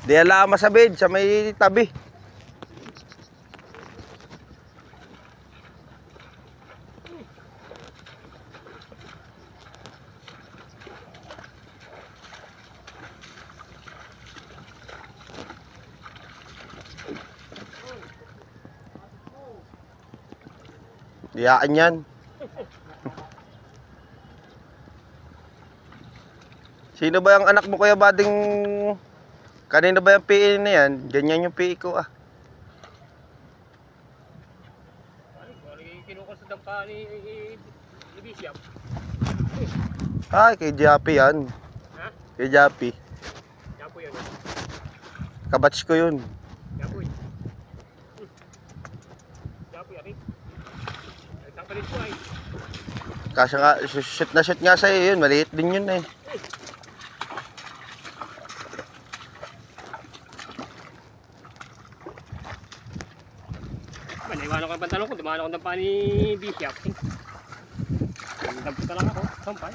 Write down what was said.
Di ala masabid sa may tabi. Diyaan yan. Sino ba yung anak mo, Kuya Bading? Kanina ba yung PE na yan? Ganyan yung PE ko ah. Kinukos sa dampa ni Bishop. Ay, kay Jappy yan. Ha? Kay Jappy. Yapo yun. Kabatch ko yun. Yapo yun. Yapo yun. Isang palit ko ay. Kasi nga, shoot na shoot nga sa'yo yun. Maliit din yun eh. Naiwanan ko ang pantalon ko. Dumaan ako ng dampa ni Bishop. Nagpunta lang ako. Sampay.